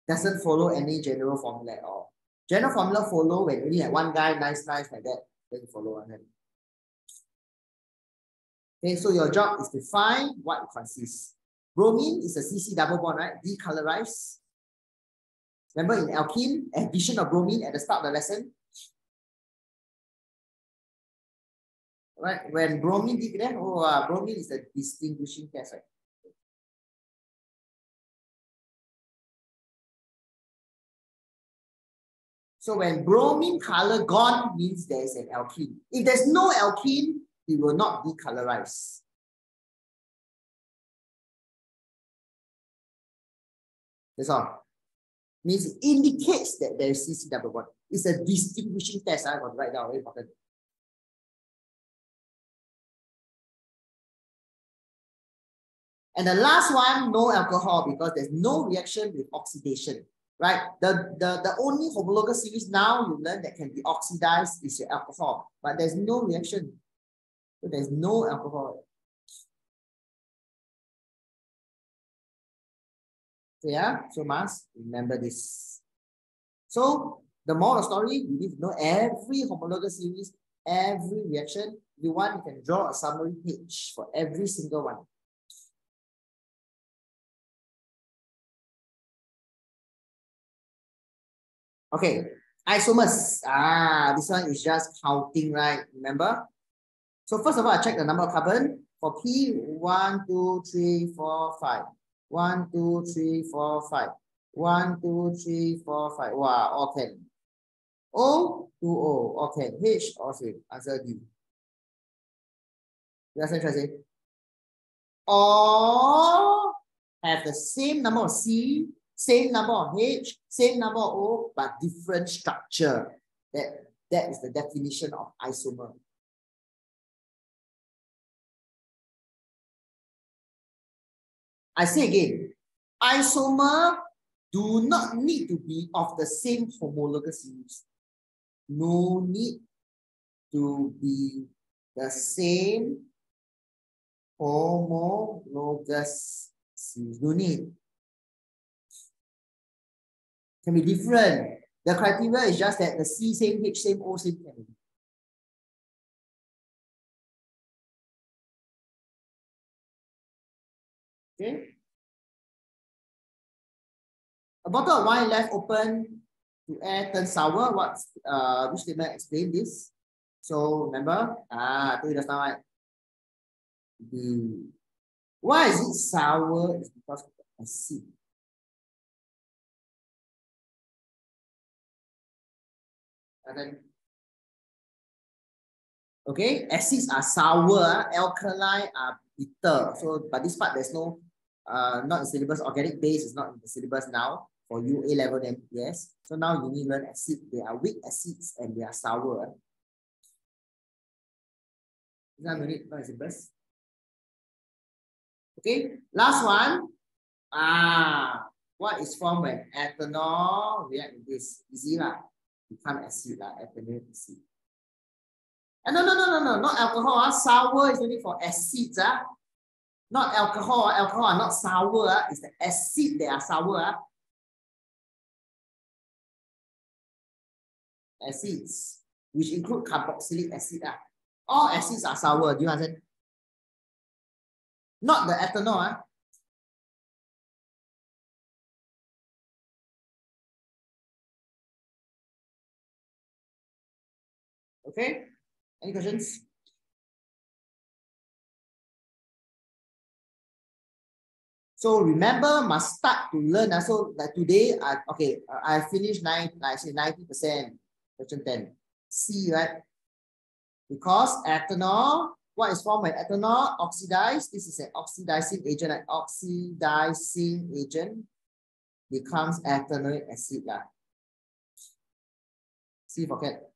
Doesn't follow any general formula at all. General formula follow when you only have one guy, nice like that, then you follow on him. Okay, so your job is to find what it consists. Bromine is a CC double bond, right? Decolorize. Remember in alkene, addition of bromine at the start of the lesson. Right? When bromine bromine is the distinguishing test, right? So when bromine color gone means there's an alkene. If there's no alkene, it will not decolorize. That's all. Means it indicates that there is CC double bond. It's a distinguishing test. I got to write down, very important. And the last one, no alcohol, because there's no reaction with oxidation, right? The only homologous series now you learn that can be oxidized is your alcohol, but there's no reaction. So there's no alcohol. So yeah, so must remember this. So the moral of the story, you need to know every homologous series, every reaction. If you want, you can draw a summary page for every single one. Okay, isomers. This one is just counting, right? Remember? So first of all, I check the number of carbon. For P, 1, 2, 3, 4, 5. 1, 2, 3, 4, 5. 1, 2, 3, 4, 5. Wow, all 10. O, 2 O, all 10. H, all same. Answer D. You understand what I'm trying to say? All have the same number of C, same number of H, same number of O, but different structure. That is the definition of isomer. I say again, isomer do not need to be of the same homologous series. No need to be the same homologous series. No need. Can be different. The criteria is just that the C same, H same, O same. Okay. A bottle of wine left open to air turns sour. Which statement explain this? So remember, I told you just now, right? Why is it sour? It's because of the acid. Okay, acids are sour, alkali are bitter. So, but this part there's no, not in syllabus. Organic base is not in the syllabus now. For you A level, then yes. So now you need to learn acid. They are weak acids and they are sour. This one you need not in syllabus. Okay, last one. What is formed when ethanol react with this? Easy lah. Become acid lah. Ethanol acid. No, not alcohol. Sour is only for acids. Not alcohol. Alcohol are not sour. It's the acid that are sour. Acids, which include carboxylic acid. All acids are sour. Do you understand? Not the ethanol. Okay? Any questions? So remember, must start to learn. So like today, I finished 90%. Question 10. C, right? Because ethanol, what is formed when ethanol oxidized? This is an oxidizing agent. An oxidizing agent becomes ethanoic acid. C, forget.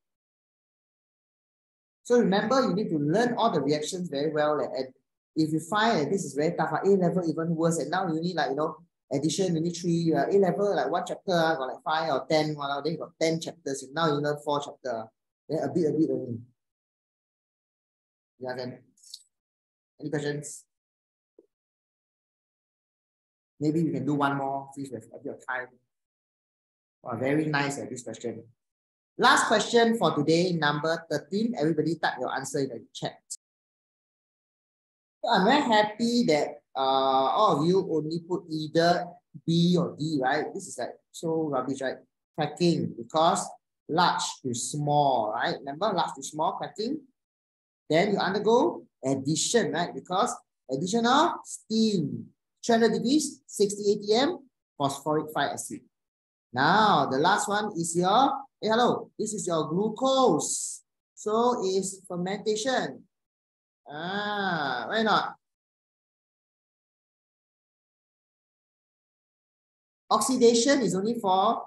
So remember, you need to learn all the reactions very well. And if you find that this is very tough, A level even worse. And now you need addition, you need 3, A level, like 1 chapter, got like 5 or 10, then you got 10 chapters. Now you learn 4 chapters. Then a bit only. Yeah, then. Any questions? Maybe we can do one more, please, with a bit of time. Oh, very nice, this question. Last question for today, number 13. Everybody type your answer in the chat. So I'm very happy that all of you only put either B or D, right? This is like so rubbish, right? Cracking, because large to small, right? Remember, large to small cracking. Then you undergo addition, right? Because addition of steam, 300 degrees, 60 atm, phosphoric 5 acid. Now, the last one is your, hey, hello, this is your glucose. So is fermentation. Why not? Oxidation is only for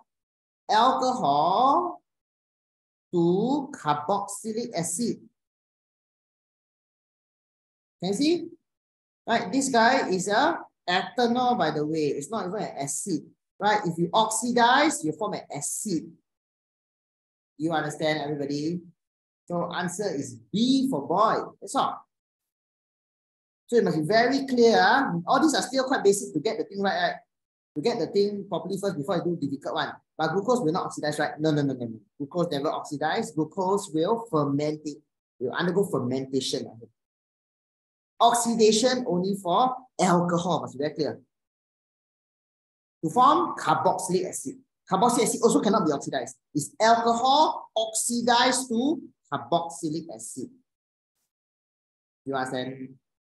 alcohol to carboxylic acid. Can you see? Right, this guy is a ethanol, by the way. It's not even an acid. Right, if you oxidize, you form an acid. You understand, everybody? So answer is B for boy. That's all. So it must be very clear. All these are still quite basic to get the thing right? To get the thing properly first before I do difficult one. But glucose will not oxidize, right? No. Glucose never oxidize. Glucose will ferment it. It will undergo fermentation. Oxidation only for alcohol. Must be very clear. To form carboxylic acid. Carboxylic acid also cannot be oxidized. It's alcohol oxidized to carboxylic acid. You understand?